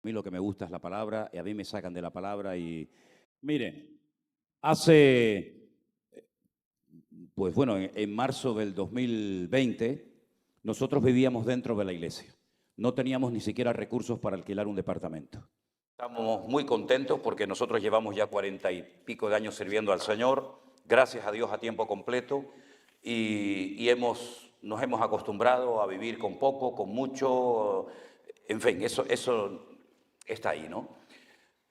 A mí lo que me gusta es la palabra y a mí me sacan de la palabra y miren, pues bueno, en marzo del 2020 nosotros vivíamos dentro de la iglesia. No teníamos ni siquiera recursos para alquilar un departamento. Estamos muy contentos porque nosotros llevamos ya 40 y pico de años sirviendo al Señor, gracias a Dios a tiempo completo, y nos hemos acostumbrado a vivir con poco, con mucho, en fin, eso está ahí, ¿no?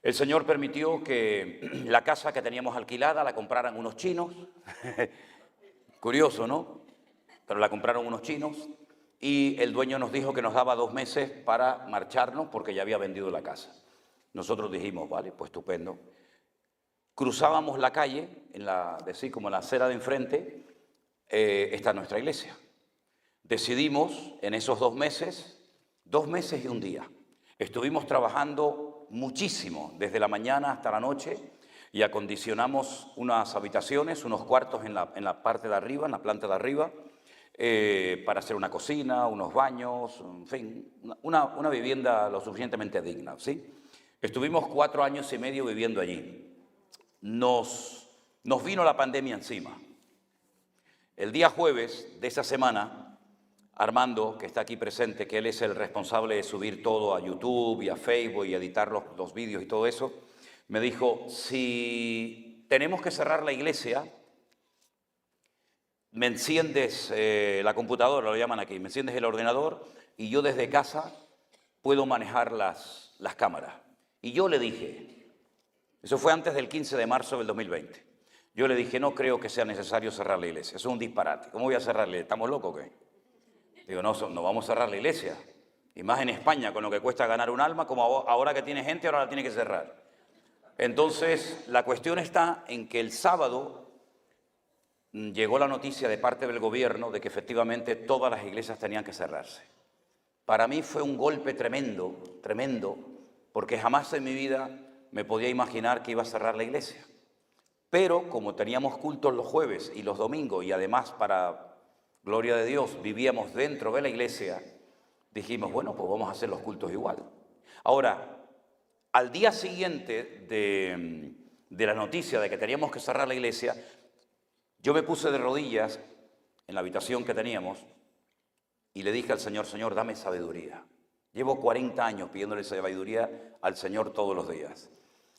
El Señor permitió que la casa que teníamos alquilada la compraran unos chinos, curioso, ¿no? Pero la compraron unos chinos y el dueño nos dijo que nos daba 2 meses para marcharnos porque ya había vendido la casa. Nosotros dijimos, vale, pues estupendo. Cruzábamos la calle, como en la acera de enfrente, está nuestra iglesia. Decidimos en esos 2 meses y un día. Estuvimos trabajando muchísimo, desde la mañana hasta la noche, y acondicionamos unas habitaciones, unos cuartos en la parte de arriba, en la planta de arriba, para hacer una cocina, unos baños, en fin, una vivienda lo suficientemente digna, ¿sí? Estuvimos 4 años y medio viviendo allí. Nos vino la pandemia encima. El día jueves de esa semana, Armando, que está aquí presente, que él es el responsable de subir todo a YouTube y a Facebook y editar los vídeos y todo eso, me dijo, si tenemos que cerrar la iglesia, me enciendes la computadora, lo llaman aquí, me enciendes el ordenador y yo desde casa puedo manejar las cámaras. Y yo le dije, eso fue antes del 15 de marzo del 2020, yo le dije, no creo que sea necesario cerrar la iglesia, eso es un disparate, ¿cómo voy a cerrarle? ¿Estamos locos o qué? Digo, no vamos a cerrar la iglesia, y más en España, con lo que cuesta ganar un alma, como ahora que tiene gente, ahora la tiene que cerrar. Entonces, la cuestión está en que el sábado llegó la noticia de parte del gobierno de que efectivamente todas las iglesias tenían que cerrarse. Para mí fue un golpe tremendo, tremendo, porque jamás en mi vida me podía imaginar que iba a cerrar la iglesia. Pero como teníamos cultos los jueves y los domingos y además, para gloria de Dios, vivíamos dentro de la iglesia, dijimos, bueno, pues vamos a hacer los cultos igual. Ahora, al día siguiente de la noticia de que teníamos que cerrar la iglesia, yo me puse de rodillas en la habitación que teníamos y le dije al Señor, Señor, dame sabiduría. Llevo 40 años pidiéndole sabiduría al Señor todos los días.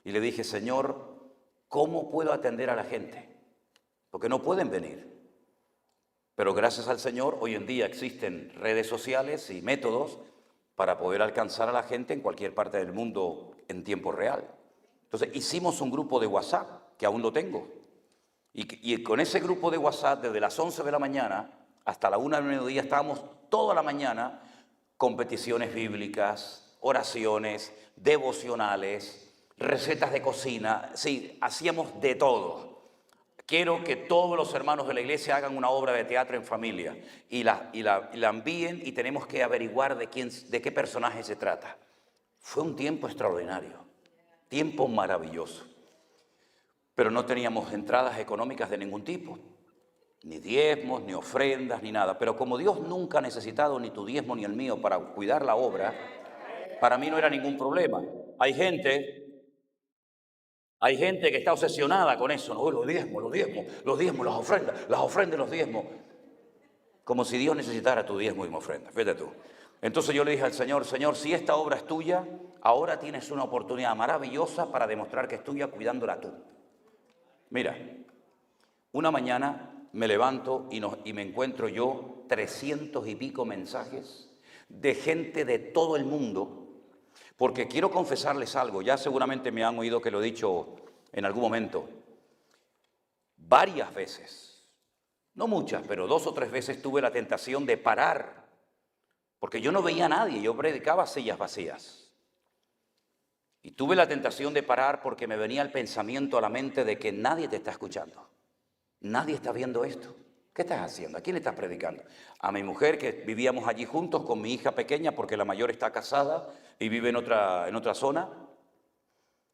Y le dije, Señor, ¿cómo puedo atender a la gente? Porque no pueden venir. Pero gracias al Señor, hoy en día existen redes sociales y métodos para poder alcanzar a la gente en cualquier parte del mundo en tiempo real. Entonces hicimos un grupo de WhatsApp, que aún lo tengo. Y con ese grupo de WhatsApp, desde las 11 de la mañana hasta la 1 del mediodía, estábamos toda la mañana con peticiones bíblicas, oraciones, devocionales, recetas de cocina. Sí, hacíamos de todo. Quiero que todos los hermanos de la iglesia hagan una obra de teatro en familia y la envíen, y tenemos que averiguar de qué personaje se trata. Fue un tiempo extraordinario, tiempo maravilloso. Pero no teníamos entradas económicas de ningún tipo, ni diezmos, ni ofrendas, ni nada. Pero como Dios nunca ha necesitado ni tu diezmo ni el mío para cuidar la obra, para mí no era ningún problema. Hay gente que está obsesionada con eso, ¿no? Los diezmos, las ofrendas, los diezmos. Como si Dios necesitara tu diezmo y mi ofrenda, fíjate tú. Entonces yo le dije al Señor, Señor, si esta obra es tuya, ahora tienes una oportunidad maravillosa para demostrar que es tuya cuidándola tú. Mira, una mañana me levanto y me encuentro yo 300 y pico mensajes de gente de todo el mundo, porque quiero confesarles algo, ya seguramente me han oído que lo he dicho en algún momento. Varias veces, no muchas, pero 2 o 3 veces tuve la tentación de parar, porque yo no veía a nadie, yo predicaba sillas vacías. Y tuve la tentación de parar porque me venía el pensamiento a la mente de que nadie te está escuchando. Nadie está viendo esto. ¿Qué estás haciendo? ¿A quién le estás predicando? A mi mujer, que vivíamos allí juntos con mi hija pequeña, porque la mayor está casada y vive en otra zona.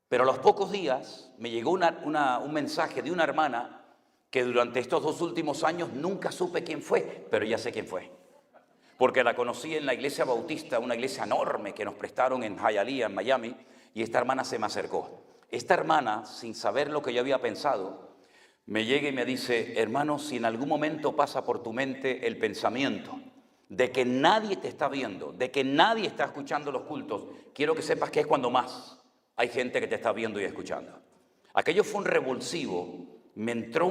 Pero a los pocos días me llegó un mensaje de una hermana que durante estos 2 últimos años nunca supe quién fue, pero ya sé quién fue. porque la conocí en la iglesia bautista, una iglesia enorme que nos prestaron en Hialeah, en Miami, y esta hermana se me acercó. Esta hermana, sin saber lo que yo había pensado, me llega y me dice: hermano, si en algún momento pasa por tu mente el pensamiento de que nadie te está viendo, de que nadie está escuchando los cultos, quiero que sepas que es cuando más hay gente que te está viendo y escuchando. Aquello fue un revulsivo, me entró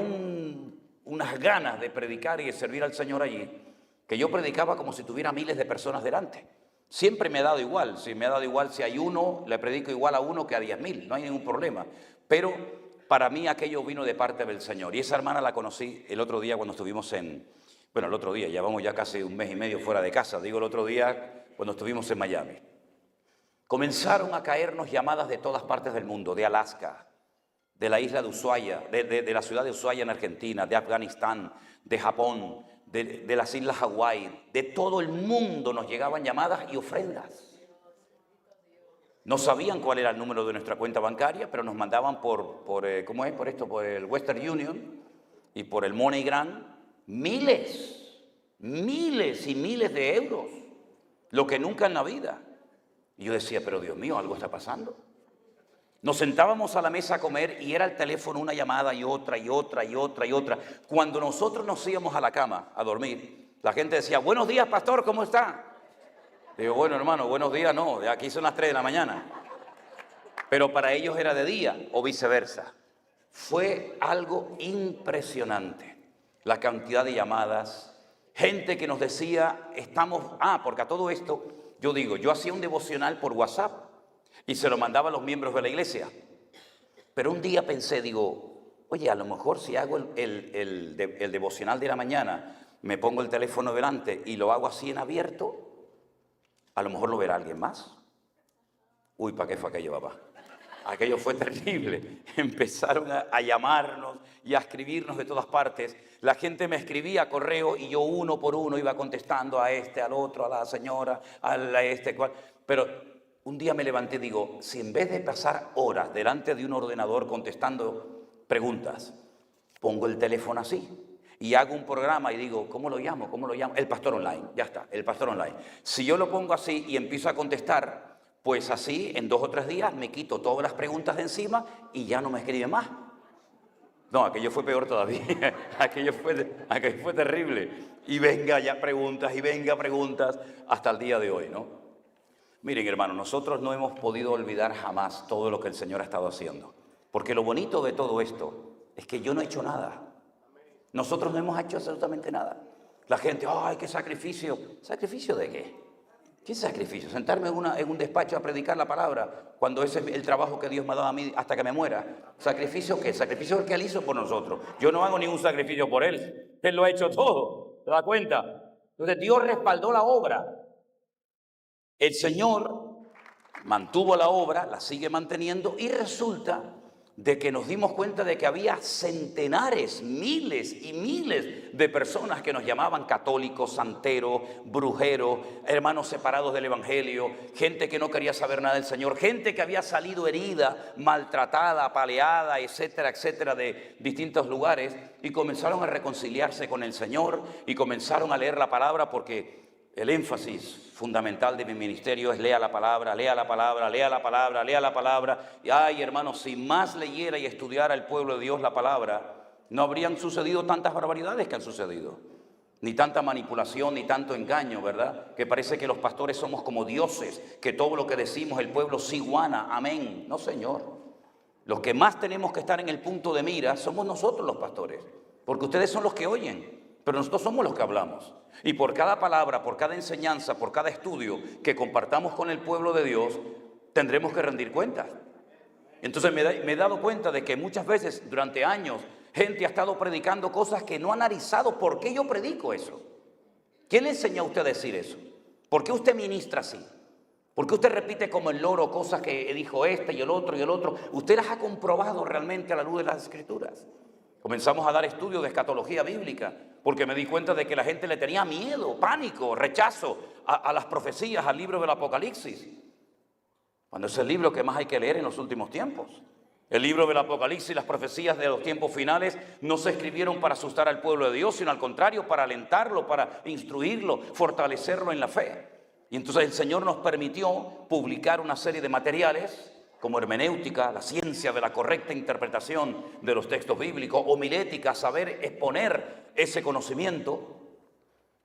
unas ganas de predicar y de servir al Señor allí, que yo predicaba como si tuviera miles de personas delante. Siempre me ha dado igual, si hay uno, le predico igual a uno que a 10.000, no hay ningún problema. Pero para mí aquello vino de parte del Señor. Y esa hermana la conocí el otro día cuando estuvimos el otro día, llevamos ya casi un mes y medio fuera de casa, digo el otro día cuando estuvimos en Miami. Comenzaron a caernos llamadas de todas partes del mundo, de Alaska, de la isla de Ushuaia, de la ciudad de Ushuaia en Argentina, de Afganistán, de Japón, de las islas Hawái, de todo el mundo nos llegaban llamadas y ofrendas. No sabían cuál era el número de nuestra cuenta bancaria, pero nos mandaban por el Western Union y por el MoneyGram, miles y miles de euros, lo que nunca en la vida. Y yo decía, pero Dios mío, algo está pasando. Nos sentábamos a la mesa a comer y era el teléfono una llamada y otra y otra y otra y otra. Cuando nosotros nos íbamos a la cama a dormir, la gente decía: buenos días, pastor, ¿cómo está? Digo, bueno, hermano, buenos días no, aquí son las 3 de la mañana. Pero para ellos era de día o viceversa. Fue algo impresionante la cantidad de llamadas, gente que nos decía, porque a todo esto, yo hacía un devocional por WhatsApp y se lo mandaba a los miembros de la iglesia. Pero un día pensé, oye, a lo mejor si hago el devocional de la mañana, me pongo el teléfono delante y lo hago así en abierto, a lo mejor lo verá alguien más. Uy, ¿para qué fue aquello, papá? Aquello fue terrible. Empezaron a llamarnos y a escribirnos de todas partes. La gente me escribía a correo y yo uno por uno iba contestando a este, al otro, a la señora, a este, cual. Pero un día me levanté y digo, si en vez de pasar horas delante de un ordenador contestando preguntas, pongo el teléfono así y hago un programa y digo, ¿cómo lo llamo? El Pastor Online, ya está, el Pastor Online. Si yo lo pongo así y empiezo a contestar, pues así en 2 o 3 días me quito todas las preguntas de encima y ya no me escribe más. No, aquello fue peor todavía, aquello fue terrible. Y venga ya preguntas y venga preguntas hasta el día de hoy, ¿no? Miren, hermanos, nosotros no hemos podido olvidar jamás todo lo que el Señor ha estado haciendo. Porque lo bonito de todo esto es que yo no he hecho nada. Nosotros no hemos hecho absolutamente nada. La gente, ¡ay, qué sacrificio! ¿Sacrificio de qué? ¿Qué sacrificio? ¿Sentarme en un despacho a predicar la palabra cuando ese es el trabajo que Dios me ha dado a mí hasta que me muera? ¿Sacrificio qué? Sacrificio que Él hizo por nosotros. Yo no hago ningún sacrificio por Él. Él lo ha hecho todo. ¿Te das cuenta? Entonces Dios respaldó la obra. El Señor mantuvo la obra, la sigue manteniendo y resulta de que nos dimos cuenta de que había centenares, miles y miles de personas que nos llamaban católicos, santeros, brujeros, hermanos separados del evangelio, gente que no quería saber nada del Señor, gente que había salido herida, maltratada, apaleada, etcétera, etcétera, de distintos lugares y comenzaron a reconciliarse con el Señor y comenzaron a leer la palabra porque el énfasis fundamental de mi ministerio es lea la palabra, lea la palabra, lea la palabra, lea la palabra. Y ay, hermanos, si más leyera y estudiara el pueblo de Dios la palabra, no habrían sucedido tantas barbaridades que han sucedido. Ni tanta manipulación, ni tanto engaño, ¿verdad? Que parece que los pastores somos como dioses, que todo lo que decimos el pueblo sí guana, amén. No, Señor. Los que más tenemos que estar en el punto de mira somos nosotros los pastores, porque ustedes son los que oyen. Pero nosotros somos los que hablamos. Y por cada palabra, por cada enseñanza, por cada estudio que compartamos con el pueblo de Dios, tendremos que rendir cuentas. Entonces me he dado cuenta de que muchas veces, durante años, gente ha estado predicando cosas que no ha analizado. ¿Por qué yo predico eso? ¿Quién le enseñó a usted a decir eso? ¿Por qué usted ministra así? ¿Por qué usted repite como el loro cosas que dijo este y el otro y el otro? Usted las ha comprobado realmente a la luz de las Escrituras. Comenzamos a dar estudios de escatología bíblica porque me di cuenta de que la gente le tenía miedo, pánico, rechazo a las profecías, al libro del Apocalipsis, cuando es el libro que más hay que leer en los últimos tiempos. El libro del Apocalipsis y las profecías de los tiempos finales no se escribieron para asustar al pueblo de Dios, sino al contrario, para alentarlo, para instruirlo, fortalecerlo en la fe. Y entonces el Señor nos permitió publicar una serie de materiales como hermenéutica, la ciencia de la correcta interpretación de los textos bíblicos, homilética, saber exponer ese conocimiento,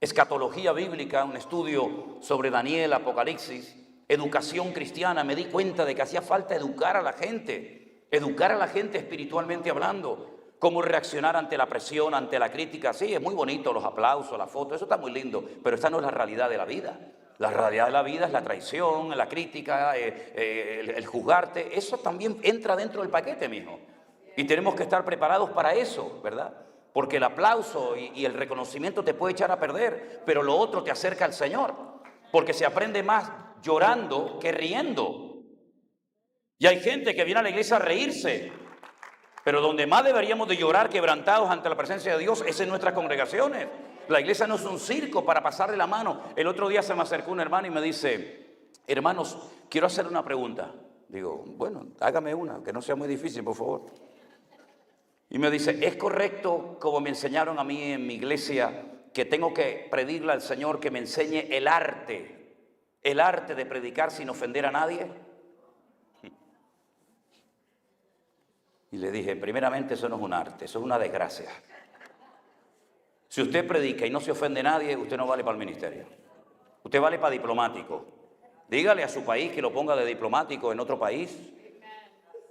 escatología bíblica, un estudio sobre Daniel, Apocalipsis, educación cristiana. Me di cuenta de que hacía falta educar a la gente espiritualmente hablando, cómo reaccionar ante la presión, ante la crítica. Sí, es muy bonito los aplausos, las fotos, eso está muy lindo, pero esta no es la realidad de la vida. La realidad de la vida es la traición, la crítica, el juzgarte. Eso también entra dentro del paquete, mijo. Y tenemos que estar preparados para eso, ¿verdad? Porque el aplauso y el reconocimiento te puede echar a perder, pero lo otro te acerca al Señor, porque se aprende más llorando que riendo. Y hay gente que viene a la iglesia a reírse, pero donde más deberíamos de llorar quebrantados ante la presencia de Dios es en nuestras congregaciones. La iglesia no es un circo para pasarle la mano. El otro día se me acercó un hermano y me dice: hermanos, quiero hacer una pregunta. Digo, bueno, hágame una, que no sea muy difícil, por favor. Y me dice: ¿es correcto, como me enseñaron a mí en mi iglesia, que tengo que pedirle al Señor que me enseñe el arte de predicar sin ofender a nadie? Y le dije, primeramente, eso no es un arte, eso es una desgracia. Si usted predica y no se ofende a nadie, usted no vale para el ministerio. Usted vale para diplomático. Dígale a su país que lo ponga de diplomático en otro país.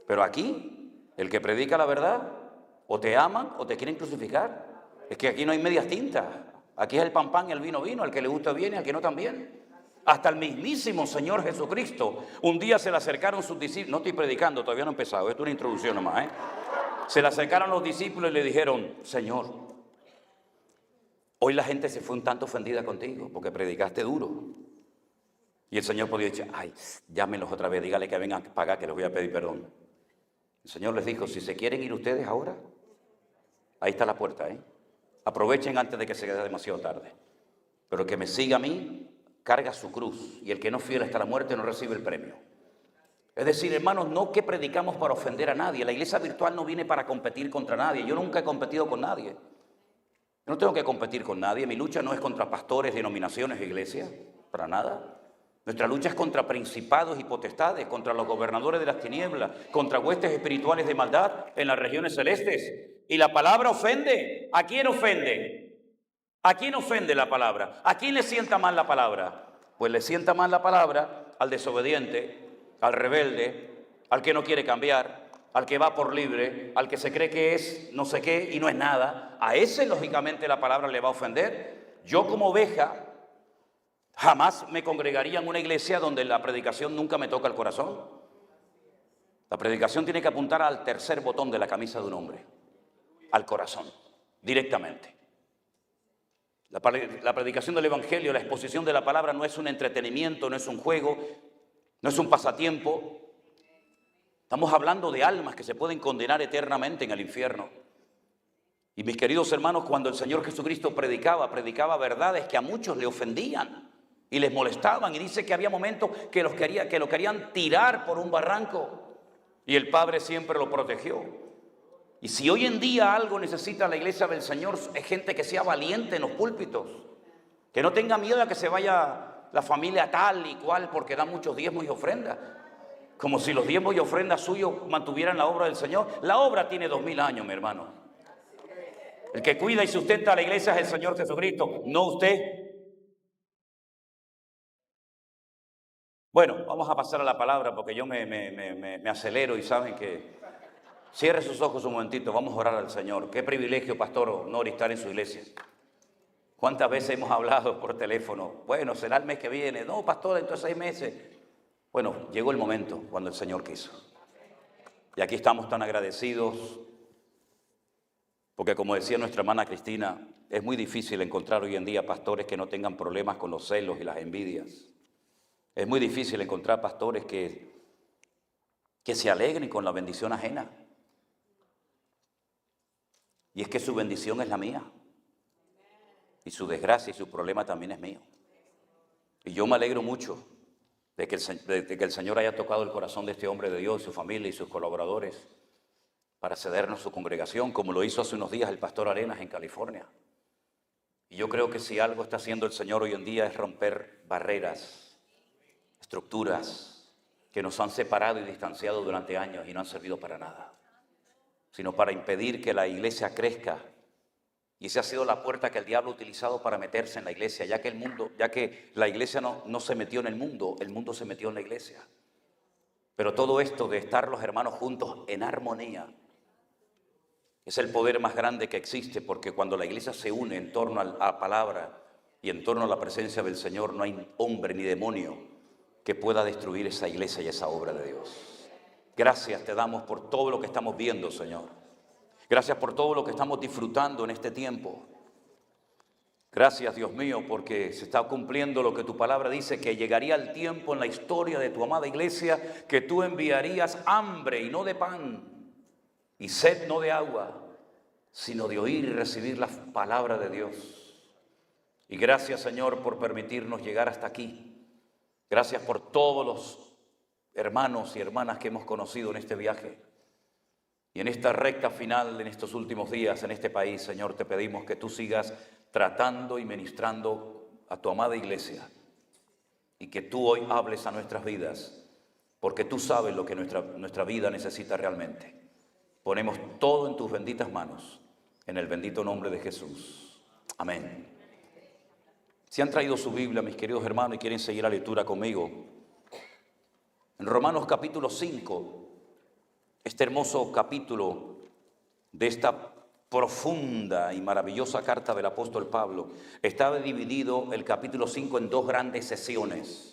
Pero aquí, el que predica la verdad, o te aman o te quieren crucificar. Es que aquí no hay medias tintas. Aquí es el pan pan y el vino vino. Al que le gusta viene, al que no también. Hasta el mismísimo Señor Jesucristo, un día se le acercaron sus discípulos. No estoy predicando, todavía no he empezado, esto es una introducción nomás, Se le acercaron los discípulos y le dijeron: Señor, hoy la gente se fue un tanto ofendida contigo porque predicaste duro. Y el Señor podía decir: ay, llámenlos otra vez, dígale que vengan a pagar, que les voy a pedir perdón. El Señor les dijo: si se quieren ir ustedes ahora, ahí está la puerta, aprovechen antes de que se quede demasiado tarde. Pero el que me siga a mí, carga su cruz, y el que no es fiel hasta la muerte no recibe el premio. Es decir, hermanos, no que predicamos para ofender a nadie. La iglesia virtual no viene para competir contra nadie. Yo nunca he competido con nadie. Yo no tengo que competir con nadie. Mi lucha no es contra pastores, denominaciones, iglesias, para nada. Nuestra lucha es contra principados y potestades, contra los gobernadores de las tinieblas, contra huestes espirituales de maldad en las regiones celestes. Y la palabra ofende. ¿A quién ofende? ¿A quién ofende la palabra? ¿A quién le sienta mal la palabra? Pues le sienta mal la palabra al desobediente, al rebelde, al que no quiere cambiar, al que va por libre, al que se cree que es no sé qué y no es nada. A ese, lógicamente, la palabra le va a ofender. Yo, como oveja, jamás me congregaría en una iglesia donde la predicación nunca me toca el corazón. La predicación tiene que apuntar al tercer botón de la camisa de un hombre, al corazón, directamente. La predicación del Evangelio, la exposición de la palabra no es un entretenimiento, no es un juego, no es un pasatiempo. Estamos hablando de almas que se pueden condenar eternamente en el infierno. Y mis queridos hermanos, cuando el Señor Jesucristo predicaba verdades que a muchos le ofendían y les molestaban. Y dice que había momentos que lo querían tirar por un barranco. Y el Padre siempre lo protegió. Y si hoy en día algo necesita la iglesia del Señor, es gente que sea valiente en los púlpitos, que no tenga miedo a que se vaya la familia tal y cual porque da muchos diezmos y ofrendas, como si los diezmos y ofrendas suyos mantuvieran la obra del Señor. La obra tiene 2000 años, mi hermano. El que cuida y sustenta a la iglesia es el Señor Jesucristo, no usted. Bueno, vamos a pasar a la palabra porque yo me acelero y saben que... Cierre sus ojos un momentito, vamos a orar al Señor. Qué privilegio, pastor Nori, estar en su iglesia. ¿Cuántas veces hemos hablado por teléfono? Bueno, será el mes que viene. No, pastor, dentro de 6 meses. Bueno, llegó el momento cuando el Señor quiso. Y aquí estamos tan agradecidos, porque como decía nuestra hermana Cristina, es muy difícil encontrar hoy en día pastores que no tengan problemas con los celos y las envidias. Es muy difícil encontrar pastores que se alegren con la bendición ajena. Y es que su bendición es la mía. Y su desgracia y su problema también es mío. Y yo me alegro mucho de que el Señor haya tocado el corazón de este hombre de Dios, su familia y sus colaboradores. para cedernos su congregación, como lo hizo hace unos días el pastor Arenas en California. Y yo creo que si algo está haciendo el Señor hoy en día es romper barreras, estructuras que nos han separado y distanciado durante años y no han servido para nada, sino para impedir que la iglesia crezca. Y esa ha sido la puerta que el diablo ha utilizado para meterse en la iglesia, ya que la iglesia no se metió en el mundo se metió en la iglesia. Pero todo esto de estar los hermanos juntos en armonía es el poder más grande que existe, porque cuando la iglesia se une en torno a la palabra y en torno a la presencia del Señor, no hay hombre ni demonio que pueda destruir esa iglesia y esa obra de Dios. Gracias te damos por todo lo que estamos viendo, Señor. Gracias por todo lo que estamos disfrutando en este tiempo. Gracias, Dios mío, porque se está cumpliendo lo que tu palabra dice, que llegaría el tiempo en la historia de tu amada iglesia que tú enviarías hambre y no de pan, y sed no de agua, sino de oír y recibir la palabra de Dios. Y gracias, Señor, por permitirnos llegar hasta aquí. Gracias por todos los hermanos y hermanas que hemos conocido en este viaje. Y en esta recta final, en estos últimos días, en este país, Señor, te pedimos que tú sigas tratando y ministrando a tu amada iglesia. Y que tú hoy hables a nuestras vidas, porque tú sabes lo que nuestra vida necesita realmente. Ponemos todo en tus benditas manos, en el bendito nombre de Jesús. Amén. Si han traído su Biblia, mis queridos hermanos, y quieren seguir la lectura conmigo, en Romanos capítulo 5, este hermoso capítulo de esta profunda y maravillosa carta del apóstol Pablo, estaba dividido el capítulo 5 en dos grandes sesiones.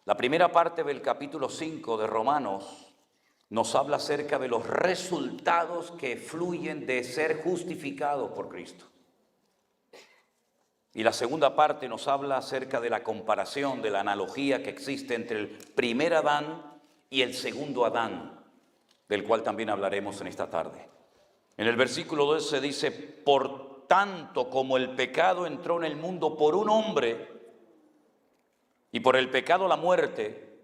La primera parte del capítulo 5 de Romanos nos habla acerca de los resultados que fluyen de ser justificados por Cristo. Y la segunda parte nos habla acerca de la comparación, de la analogía que existe entre el primer Adán y el segundo Adán, del cual también hablaremos en esta tarde. En el versículo 12 dice: por tanto, como el pecado entró en el mundo por un hombre, y por el pecado la muerte,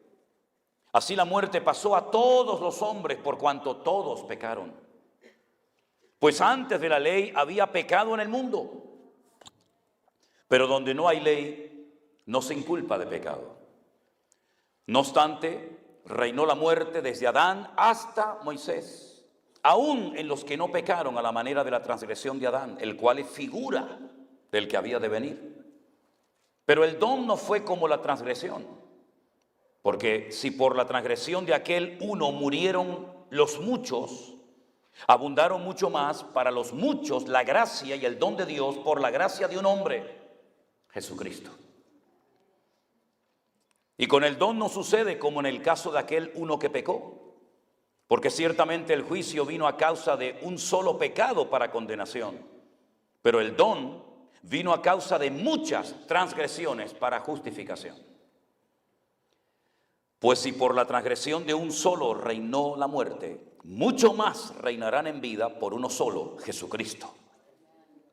así la muerte pasó a todos los hombres por cuanto todos pecaron. Pues antes de la ley había pecado en el mundo, pero donde no hay ley no se inculpa de pecado. No obstante, reinó la muerte desde Adán hasta Moisés, aún en los que no pecaron a la manera de la transgresión de Adán, el cual es figura del que había de venir. Pero el don no fue como la transgresión, porque si por la transgresión de aquel uno murieron los muchos, abundaron mucho más para los muchos la gracia y el don de Dios por la gracia de un hombre, Jesucristo. Y con el don no sucede como en el caso de aquel uno que pecó, porque ciertamente el juicio vino a causa de un solo pecado para condenación, pero el don vino a causa de muchas transgresiones para justificación. Pues si por la transgresión de un solo reinó la muerte, mucho más reinarán en vida por uno solo, Jesucristo,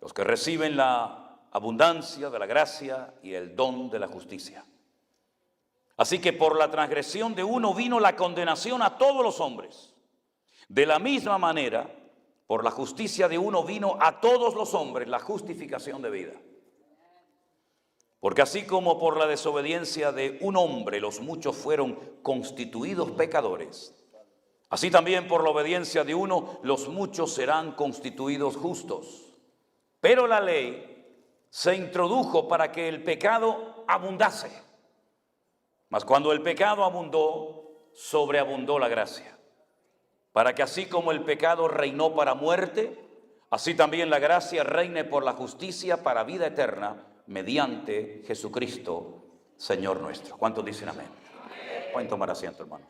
los que reciben la abundancia de la gracia y el don de la justicia. Así que por la transgresión de uno vino la condenación a todos los hombres. De la misma manera, por la justicia de uno vino a todos los hombres la justificación de vida. Porque así como por la desobediencia de un hombre los muchos fueron constituidos pecadores, así también por la obediencia de uno los muchos serán constituidos justos. Pero la ley se introdujo para que el pecado abundase. Mas cuando el pecado abundó, sobreabundó la gracia. Para que así como el pecado reinó para muerte, así también la gracia reine por la justicia para vida eterna, mediante Jesucristo, Señor nuestro. ¿Cuántos dicen amén? Pueden tomar asiento, hermanos.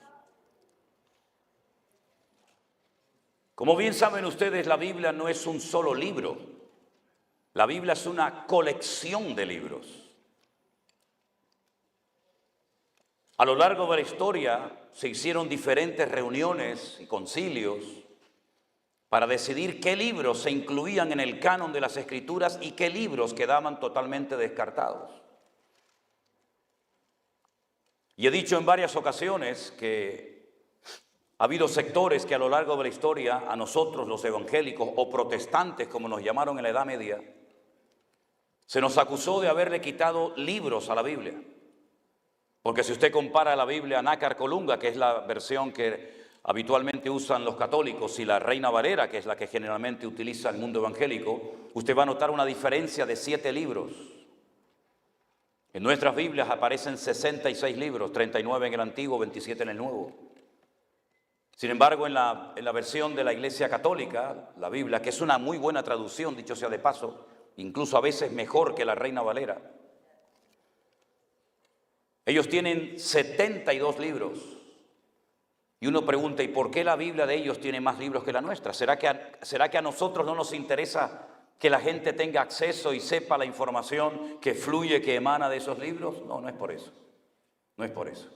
Como bien saben ustedes, la Biblia no es un solo libro. La Biblia es una colección de libros. A lo largo de la historia se hicieron diferentes reuniones y concilios para decidir qué libros se incluían en el canon de las Escrituras y qué libros quedaban totalmente descartados. Y he dicho en varias ocasiones que ha habido sectores que a lo largo de la historia, a nosotros los evangélicos o protestantes, como nos llamaron en la Edad Media, se nos acusó de haberle quitado libros a la Biblia. Porque si usted compara la Biblia Nácar Colunga, que es la versión que habitualmente usan los católicos, y la Reina Valera, que es la que generalmente utiliza el mundo evangélico, usted va a notar una diferencia de 7 libros. En nuestras Biblias aparecen 66 libros, 39 en el Antiguo, 27 en el Nuevo. Sin embargo, en la versión de la Iglesia Católica, la Biblia, que es una muy buena traducción, dicho sea de paso, incluso a veces mejor que la Reina Valera, ellos tienen 72 libros. Y uno pregunta, ¿y por qué la Biblia de ellos tiene más libros que la nuestra? ¿Será que a nosotros no nos interesa que la gente tenga acceso y sepa la información que fluye, que emana de esos libros? No, no es por eso. No es por eso.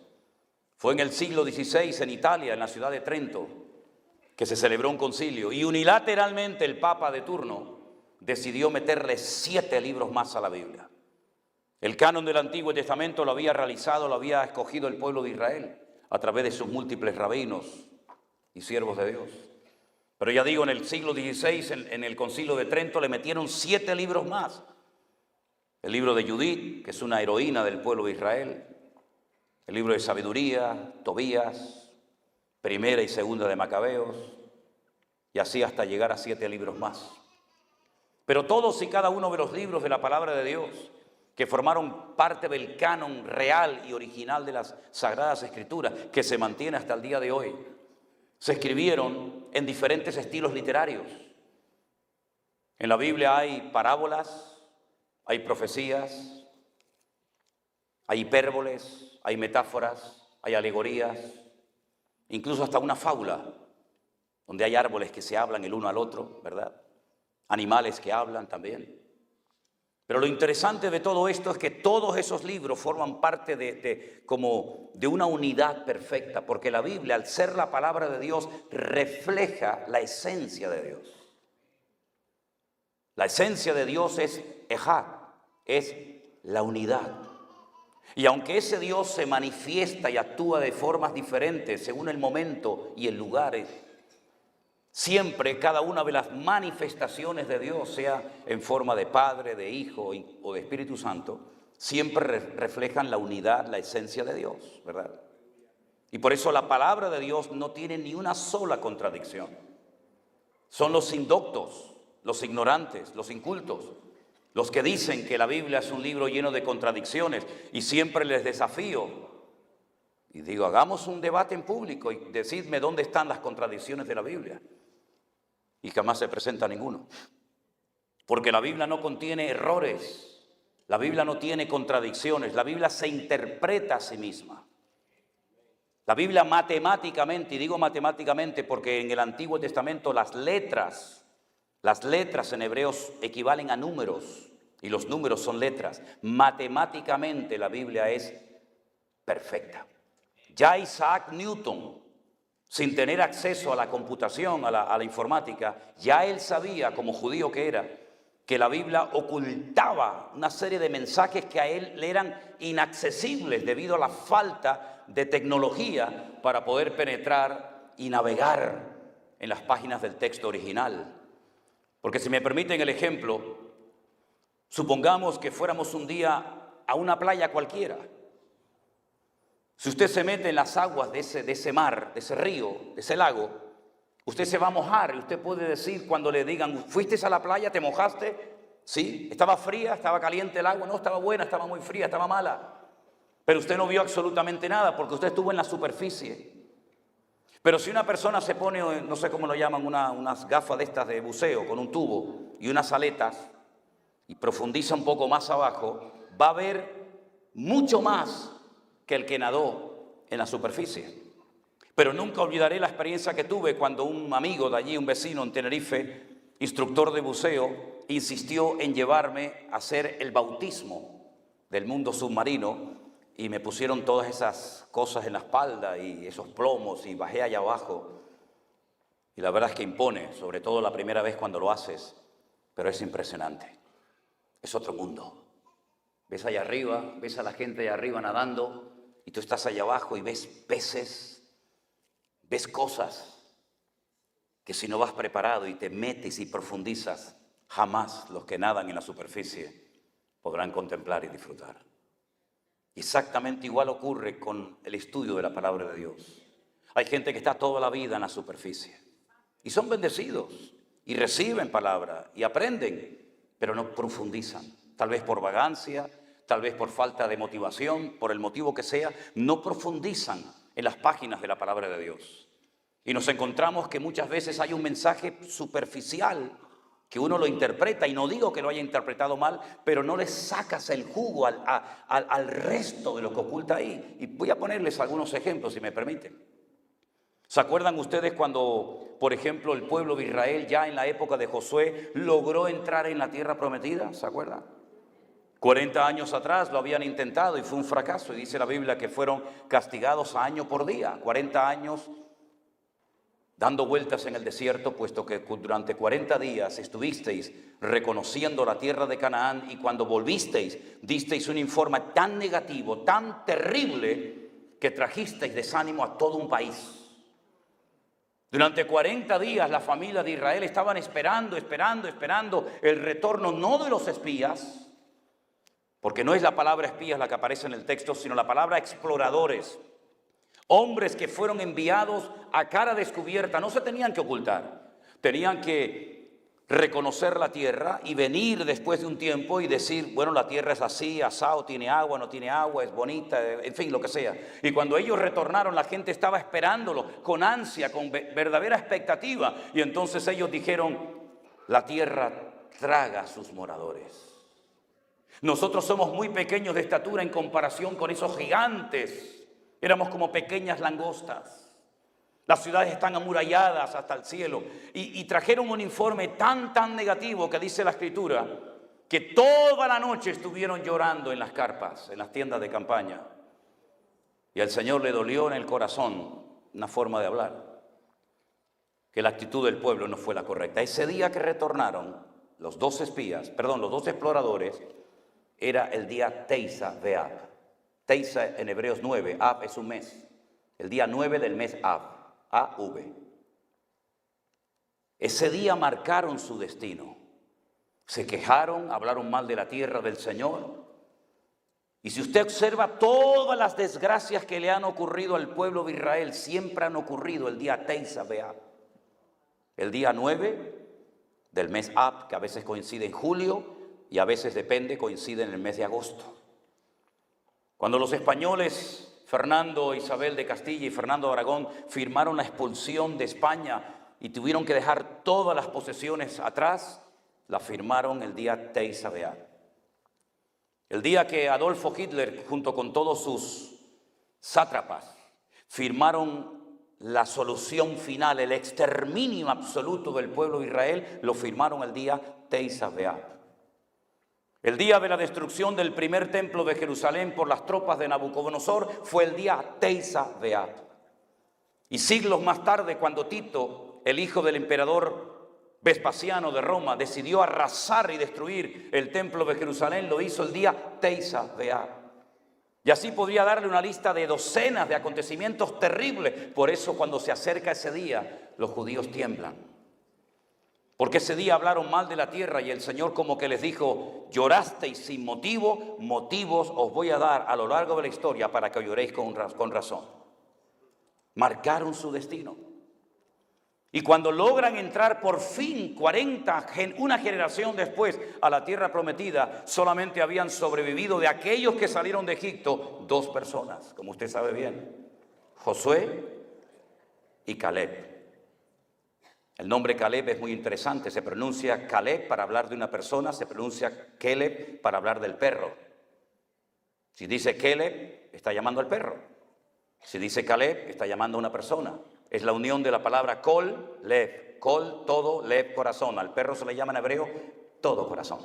Fue en el siglo XVI, en Italia, en la ciudad de Trento, que se celebró un concilio. Y unilateralmente el Papa de turno decidió meterle 7 libros más a la Biblia. El canon del Antiguo Testamento lo había realizado, lo había escogido el pueblo de Israel a través de sus múltiples rabinos y siervos de Dios. Pero ya digo, en el siglo XVI, en el Concilio de Trento, le metieron 7 libros más. El libro de Judith, que es una heroína del pueblo de Israel. El libro de Sabiduría, Tobías, Primera y Segunda de Macabeos. Y así hasta llegar a 7 libros más. Pero todos y cada uno de los libros de la palabra de Dios, que formaron parte del canon real y original de las Sagradas Escrituras, que se mantiene hasta el día de hoy, se escribieron en diferentes estilos literarios. En la Biblia hay parábolas, hay profecías, hay hipérboles, hay metáforas, hay alegorías, incluso hasta una fábula, donde hay árboles que se hablan el uno al otro, ¿verdad? Animales que hablan también. Pero lo interesante de todo esto es que todos esos libros forman parte como de una unidad perfecta, porque la Biblia, al ser la palabra de Dios, refleja la esencia de Dios. La esencia de Dios es Ejad, es la unidad. Y aunque ese Dios se manifiesta y actúa de formas diferentes según el momento y el lugar, siempre cada una de las manifestaciones de Dios, sea en forma de Padre, de Hijo o de Espíritu Santo, siempre reflejan la unidad, la esencia de Dios, ¿verdad? Y por eso la palabra de Dios no tiene ni una sola contradicción. Son los indoctos, los ignorantes, los incultos, los que dicen que la Biblia es un libro lleno de contradicciones, y siempre les desafío y digo, hagamos un debate en público y decidme dónde están las contradicciones de la Biblia. Y jamás se presenta ninguno. Porque la Biblia no contiene errores, la Biblia no tiene contradicciones, la Biblia se interpreta a sí misma. La Biblia matemáticamente, y digo matemáticamente porque en el Antiguo Testamento las letras en hebreos equivalen a números, y los números son letras. Matemáticamente la Biblia es perfecta. Ya Isaac Newton, sin tener acceso a la computación, a la informática, ya él sabía, como judío que era, que la Biblia ocultaba una serie de mensajes que a él le eran inaccesibles debido a la falta de tecnología para poder penetrar y navegar en las páginas del texto original. Porque si me permiten el ejemplo, supongamos que fuéramos un día a una playa cualquiera. Si usted se mete en las aguas de ese mar, de ese río, de ese lago, usted se va a mojar y usted puede decir cuando le digan, ¿fuiste a la playa, te mojaste? Sí, estaba fría, estaba caliente el agua, no, estaba buena, estaba muy fría, estaba mala. Pero usted no vio absolutamente nada porque usted estuvo en la superficie. Pero si una persona se pone, no sé cómo lo llaman, unas gafas de estas de buceo con un tubo y unas aletas y profundiza un poco más abajo, va a ver mucho más que el que nadó en la superficie. Pero nunca olvidaré la experiencia que tuve cuando un amigo de allí, un vecino en Tenerife, instructor de buceo, insistió en llevarme a hacer el bautismo del mundo submarino y me pusieron todas esas cosas en la espalda y esos plomos y bajé allá abajo. Y la verdad es que impone, sobre todo la primera vez cuando lo haces, pero es impresionante. Es otro mundo. Ves allá arriba, ves a la gente allá arriba nadando y tú estás allá abajo y ves peces, ves cosas que si no vas preparado y te metes y profundizas, jamás los que nadan en la superficie podrán contemplar y disfrutar. Exactamente igual ocurre con el estudio de la palabra de Dios. Hay gente que está toda la vida en la superficie y son bendecidos y reciben palabra y aprenden, pero no profundizan. Tal vez por vagancia, tal vez por falta de motivación, por el motivo que sea, no profundizan en las páginas de la palabra de Dios. Y nos encontramos que muchas veces hay un mensaje superficial que uno lo interpreta, y no digo que lo haya interpretado mal, pero no le sacas el jugo al resto de lo que oculta ahí. Y voy a ponerles algunos ejemplos, si me permiten. ¿Se acuerdan ustedes cuando, por ejemplo, el pueblo de Israel ya en la época de Josué logró entrar en la tierra prometida? ¿Se acuerdan? 40 años atrás lo habían intentado y fue un fracaso. Y dice la Biblia que fueron castigados año por día, 40 años dando vueltas en el desierto, puesto que durante 40 días estuvisteis reconociendo la tierra de Canaán, y cuando volvisteis disteis un informe tan negativo, tan terrible, que trajisteis desánimo a todo un país. Durante 40 días la familia de Israel estaban esperando el retorno, no de los espías, porque no es la palabra espías la que aparece en el texto, sino la palabra exploradores. Hombres que fueron enviados a cara descubierta, no se tenían que ocultar, tenían que reconocer la tierra y venir después de un tiempo y decir, bueno, la tierra es así, asado, tiene agua, no tiene agua, es bonita, en fin, lo que sea. Y cuando ellos retornaron, la gente estaba esperándolo con ansia, con verdadera expectativa. Y entonces ellos dijeron, la tierra traga a sus moradores. Nosotros somos muy pequeños de estatura en comparación con esos gigantes. Éramos como pequeñas langostas. Las ciudades están amuralladas hasta el cielo. Y trajeron un informe tan negativo que dice la Escritura que toda la noche estuvieron llorando en las carpas, en las tiendas de campaña. Y al Señor le dolió en el corazón una forma de hablar, que la actitud del pueblo no fue la correcta. Ese día que retornaron los dos exploradores, era el día Teisa Beab. Teisa en Hebreos 9, Ab es un mes. El día 9 del mes Ab, A-V. Ese día marcaron su destino. Se quejaron, hablaron mal de la tierra del Señor. Y si usted observa, todas las desgracias que le han ocurrido al pueblo de Israel siempre han ocurrido el día Teisa Beab. El día 9 del mes Ab, que a veces coincide en julio y a veces coincide en el mes de agosto. Cuando los españoles, Fernando, Isabel de Castilla y Fernando de Aragón, firmaron la expulsión de España y tuvieron que dejar todas las posesiones atrás, la firmaron el día Teisa Beab. El día que Adolfo Hitler, junto con todos sus sátrapas, firmaron la solución final, el exterminio absoluto del pueblo de Israel, lo firmaron el día Teisa Beab. El día de la destrucción del primer templo de Jerusalén por las tropas de Nabucodonosor fue el día Teisa Beab. Y siglos más tarde, cuando Tito, el hijo del emperador Vespasiano de Roma, decidió arrasar y destruir el templo de Jerusalén, lo hizo el día Teisa Beab. Y así podría darle una lista de docenas de acontecimientos terribles. Por eso cuando se acerca ese día, los judíos tiemblan. Porque ese día hablaron mal de la tierra y el Señor como que les dijo, llorasteis sin motivo, motivos os voy a dar a lo largo de la historia para que lloréis con razón. Marcaron su destino. Y cuando logran entrar por fin una generación después a la tierra prometida, solamente habían sobrevivido de aquellos que salieron de Egipto 2 personas, como usted sabe bien, Josué y Caleb. El nombre Caleb es muy interesante, se pronuncia Caleb para hablar de una persona, se pronuncia Keleb para hablar del perro. Si dice Keleb, está llamando al perro. Si dice Caleb, está llamando a una persona. Es la unión de la palabra Kol, Lev. Kol, todo, Lev, corazón. Al perro se le llama en hebreo todo corazón.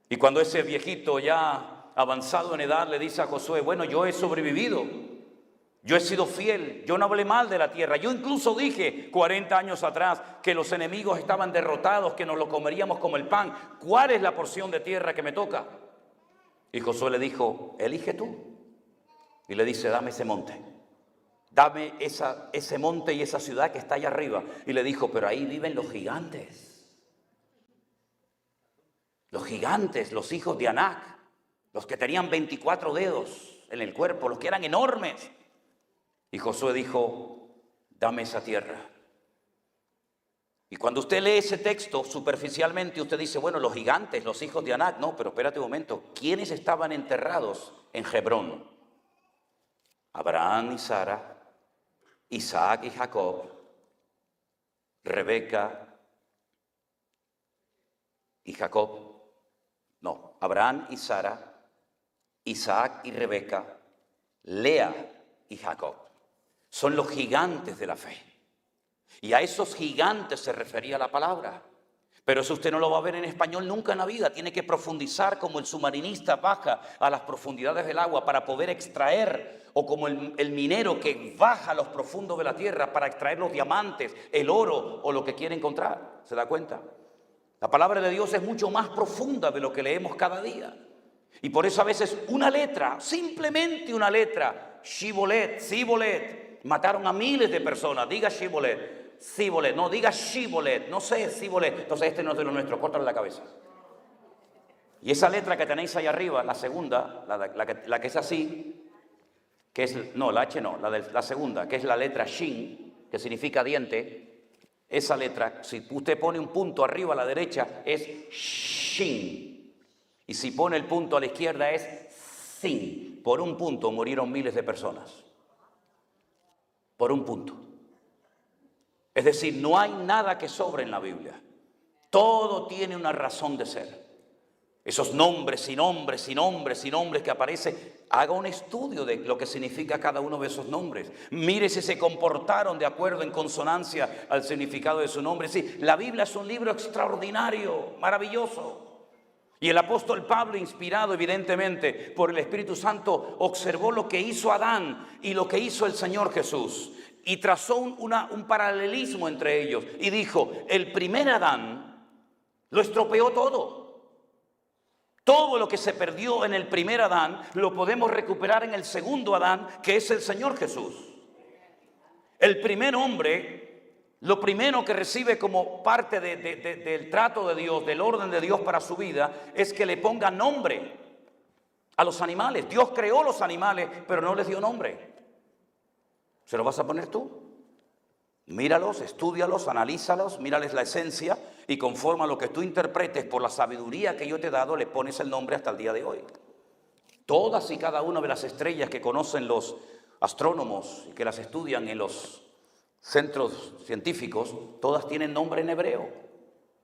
Y cuando ese viejito ya avanzado en edad le dice a Josué, bueno, yo he sobrevivido, yo he sido fiel, yo no hablé mal de la tierra. Yo incluso dije 40 años atrás que los enemigos estaban derrotados, que nos lo comeríamos como el pan. ¿Cuál es la porción de tierra que me toca? Y Josué le dijo, elige tú. y le dice, dame ese monte. Dame ese monte y esa ciudad que está allá arriba. Y le dijo, pero ahí viven los gigantes. Los gigantes, los hijos de Anac, los que tenían 24 dedos en el cuerpo, los que eran enormes. Y Josué dijo, dame esa tierra. Y cuando usted lee ese texto, superficialmente usted dice, bueno, los gigantes, los hijos de Anac. No, pero espérate un momento. ¿Quiénes estaban enterrados en Hebrón? Abraham y Sara, Isaac y Jacob, Rebeca y Jacob. No, Abraham y Sara, Isaac y Rebeca, Lea y Jacob. Son los gigantes de la fe. Y a esos gigantes se refería la palabra. Pero eso usted no lo va a ver en español nunca en la vida. Tiene que profundizar como el submarinista baja a las profundidades del agua para poder extraer, o como el minero que baja a los profundos de la tierra para extraer los diamantes, el oro o lo que quiere encontrar. ¿Se da cuenta? La palabra de Dios es mucho más profunda de lo que leemos cada día. Y por eso a veces una letra, simplemente una letra, Shibolet, Sibolet, mataron a miles de personas. Diga Shibolet. Sibolet, no diga Shibolet, no sé, Sibolet. Entonces este no es de lo nuestro, córtale la cabeza. Y esa letra que tenéis ahí arriba, la segunda, la que es así, que es, no, la H no, la segunda, que es la letra Shin, que significa diente. Esa letra, si usted pone un punto arriba a la derecha, es Shin. Y si pone el punto a la izquierda es Sin. Por un punto murieron miles de personas. Por un punto. Es decir, no hay nada que sobre en la Biblia. Todo tiene una razón de ser. Esos nombres y nombres y nombres y nombres que aparecen, haga un estudio de lo que significa cada uno de esos nombres. Mire si se comportaron de acuerdo en consonancia al significado de su nombre. Sí, la Biblia es un libro extraordinario, maravilloso. Y el apóstol Pablo, inspirado evidentemente por el Espíritu Santo, observó lo que hizo Adán y lo que hizo el Señor Jesús. Y trazó un paralelismo entre ellos. Y dijo, el primer Adán lo estropeó todo. Todo lo que se perdió en el primer Adán lo podemos recuperar en el segundo Adán, que es el Señor Jesús. El primer hombre, lo primero que recibe como parte del trato de Dios, del orden de Dios para su vida, es que le ponga nombre a los animales. Dios creó los animales, pero no les dio nombre. ¿Se lo vas a poner tú? Míralos, estúdialos, analízalos, mírales la esencia y conforme a lo que tú interpretes por la sabiduría que yo te he dado, le pones el nombre hasta el día de hoy. Todas y cada una de las estrellas que conocen los astrónomos y que las estudian en los centros científicos, todas tienen nombre en hebreo.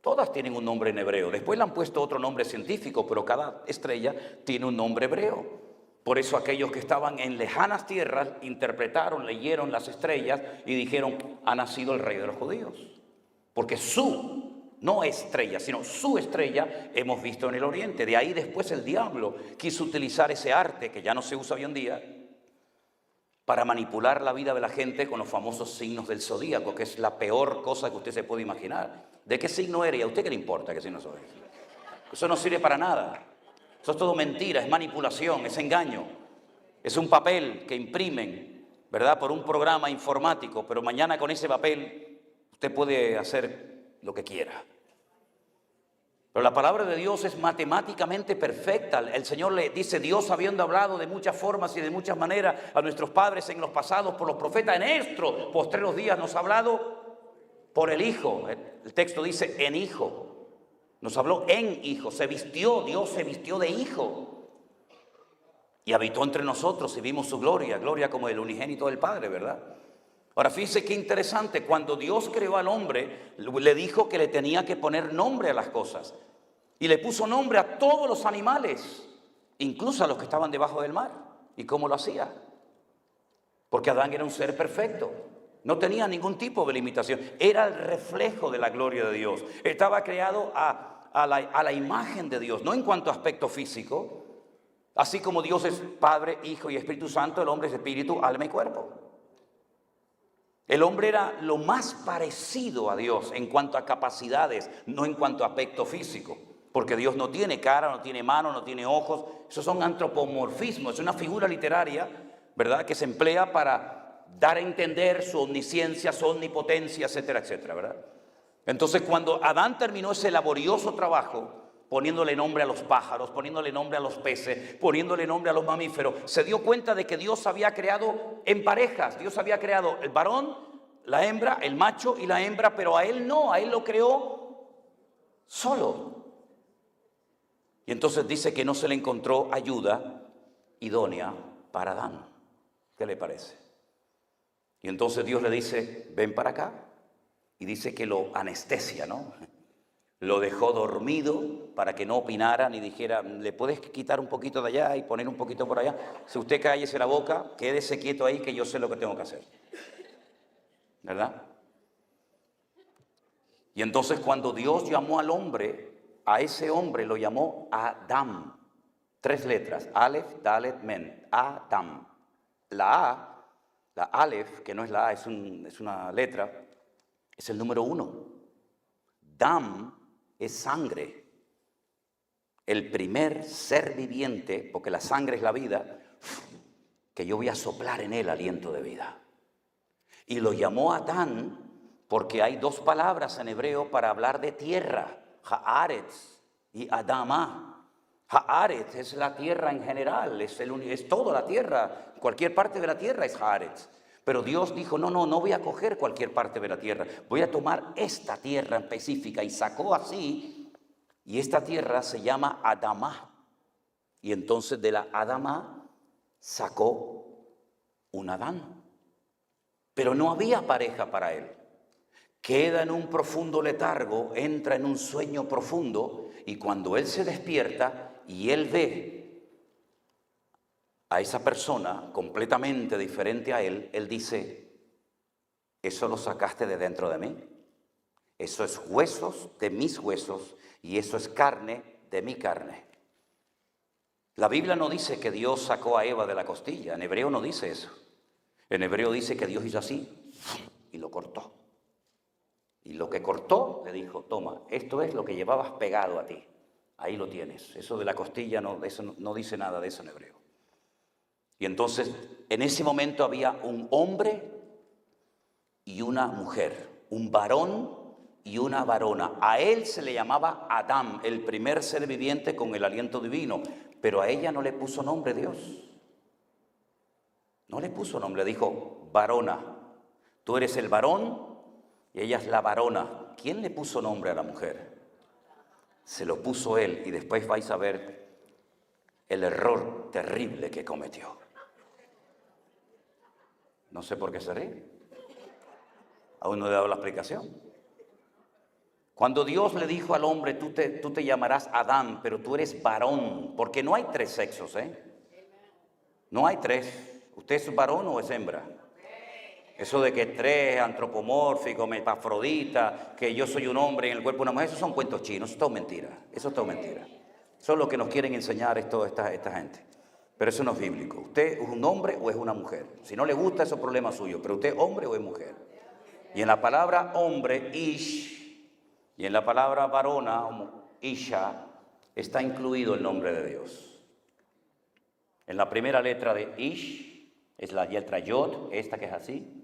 Todas tienen un nombre en hebreo. Después le han puesto otro nombre científico, pero cada estrella tiene un nombre hebreo. Por eso aquellos que estaban en lejanas tierras interpretaron, leyeron las estrellas y dijeron, ha nacido el rey de los judíos. Porque no estrella, sino su estrella hemos visto en el oriente. De ahí después el diablo quiso utilizar ese arte, que ya no se usa hoy en día, para manipular la vida de la gente con los famosos signos del zodíaco, que es la peor cosa que usted se puede imaginar. ¿De qué signo eres? ¿Y a usted qué le importa qué signo soy? Eso no sirve para nada. Eso es todo mentira, es manipulación, es engaño. Es un papel que imprimen, ¿verdad? Por un programa informático, pero mañana con ese papel usted puede hacer lo que quiera. Pero la palabra de Dios es matemáticamente perfecta. El Señor le dice, Dios habiendo hablado de muchas formas y de muchas maneras a nuestros padres en los pasados por los profetas, en estos postreros días nos ha hablado por el Hijo. El texto dice en Hijo. Nos habló en Hijo, Dios se vistió de Hijo y habitó entre nosotros y vimos su gloria, gloria como el unigénito del Padre, ¿verdad? Ahora fíjense qué interesante, cuando Dios creó al hombre, le dijo que le tenía que poner nombre a las cosas y le puso nombre a todos los animales, incluso a los que estaban debajo del mar. ¿Y cómo lo hacía? Porque Adán era un ser perfecto. No tenía ningún tipo de limitación. Era el reflejo de la gloria de Dios. Estaba creado a la imagen de Dios, no en cuanto a aspecto físico. Así como Dios es Padre, Hijo y Espíritu Santo, el hombre es espíritu, alma y cuerpo. El hombre era lo más parecido a Dios en cuanto a capacidades, no en cuanto a aspecto físico. Porque Dios no tiene cara, no tiene mano, no tiene ojos. Esos son antropomorfismos, es una figura literaria, ¿verdad? Que se emplea para dar a entender su omnisciencia, su omnipotencia, etcétera, etcétera, ¿verdad? Entonces, cuando Adán terminó ese laborioso trabajo, poniéndole nombre a los pájaros, poniéndole nombre a los peces, poniéndole nombre a los mamíferos, se dio cuenta de que Dios había creado en parejas. Dios había creado el varón, la hembra, el macho y la hembra, pero a él no, a él lo creó solo. Y entonces dice que no se le encontró ayuda idónea para Adán. ¿Qué le parece? Y entonces Dios le dice, ven para acá. Y dice que lo anestesia, ¿no? Lo dejó dormido para que no opinara ni dijera, ¿le puedes quitar un poquito de allá y poner un poquito por allá? Si usted cállese la boca, quédese quieto ahí que yo sé lo que tengo que hacer. ¿Verdad? Y entonces cuando Dios llamó al hombre, a ese hombre lo llamó Adam. 3 letras, Aleph, Dalet, Men, Adam. La A, la Aleph, que no es la A, es una letra, es el número 1. Dam es sangre. El primer ser viviente, porque la sangre es la vida, que yo voy a soplar en él aliento de vida. Y lo llamó Adán porque hay 2 palabras en hebreo para hablar de tierra, Haaretz y Adama. Haaretz es la tierra en general, es toda la tierra, cualquier parte de la tierra es Haaretz. Pero Dios dijo, no voy a coger cualquier parte de la tierra, voy a tomar esta tierra específica, y sacó así, y esta tierra se llama Adama. Y entonces de la Adama sacó un Adán. Pero no había pareja para él. Queda en un profundo letargo, entra en un sueño profundo, y cuando él se despierta y él ve a esa persona completamente diferente a él, él dice, eso lo sacaste de dentro de mí, eso es huesos de mis huesos y eso es carne de mi carne. La Biblia no dice que Dios sacó a Eva de la costilla, en hebreo no dice eso. En hebreo dice que Dios hizo así y lo cortó. Y lo que cortó le dijo, toma, esto es lo que llevabas pegado a ti, ahí lo tienes. Eso de la costilla no dice nada de eso en hebreo. Y entonces, en ese momento había un hombre y una mujer, un varón y una varona. A él se le llamaba Adán, el primer ser viviente con el aliento divino, pero a ella no le puso nombre Dios. No le puso nombre, dijo varona. Tú eres el varón y ella es la varona. ¿Quién le puso nombre a la mujer? Se lo puso él, y después vais a ver el error terrible que cometió. No sé por qué se ríe. Aún no he dado la explicación. Cuando Dios le dijo al hombre, tú te llamarás Adán, pero tú eres varón, porque no hay 3 sexos, No hay 3. ¿Usted es varón o es hembra? Eso de que 3, antropomórfico, metafrodita, que yo soy un hombre en el cuerpo de una mujer, esos son cuentos chinos, eso es todo mentira. Eso es todo mentira. Eso es lo que nos quieren enseñar esta gente. Pero eso no es bíblico. ¿Usted es un hombre o es una mujer? Si no le gusta, eso es problema suyo. Pero usted es hombre o es mujer. Y en la palabra hombre, ish, y en la palabra varona, isha, está incluido el nombre de Dios. En la primera letra de ish es la letra yod, esta que es así.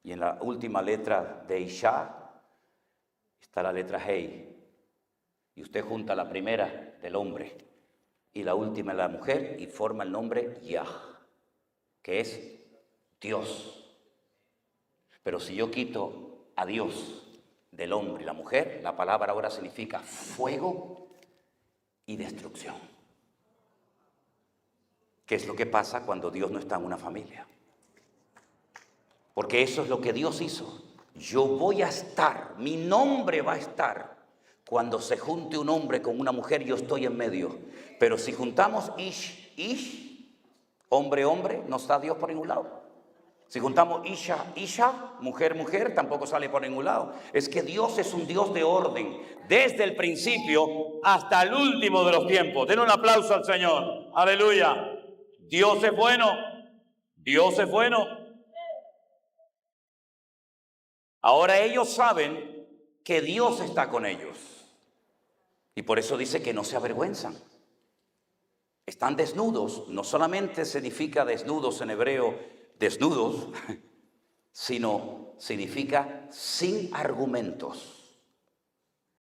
Y en la última letra de isha está la letra hei. Y usted junta la primera del hombre y la última de la mujer y forma el nombre Yah, que es Dios. Pero si yo quito a Dios del hombre y la mujer, la palabra ahora significa fuego y destrucción. ¿Qué es lo que pasa cuando Dios no está en una familia? Porque eso es lo que Dios hizo. Yo voy a estar, mi nombre va a estar. Cuando se junte un hombre con una mujer, yo estoy en medio. Pero si juntamos ish, hombre, no está Dios por ningún lado. Si juntamos isha, mujer, tampoco sale por ningún lado. Es que Dios es un Dios de orden, desde el principio hasta el último de los tiempos. Den un aplauso al Señor. Aleluya. Dios es bueno. Dios es bueno. Ahora ellos saben que Dios está con ellos. Y por eso dice que no se avergüenzan. Están desnudos. No solamente significa desnudos en hebreo, desnudos, sino significa sin argumentos.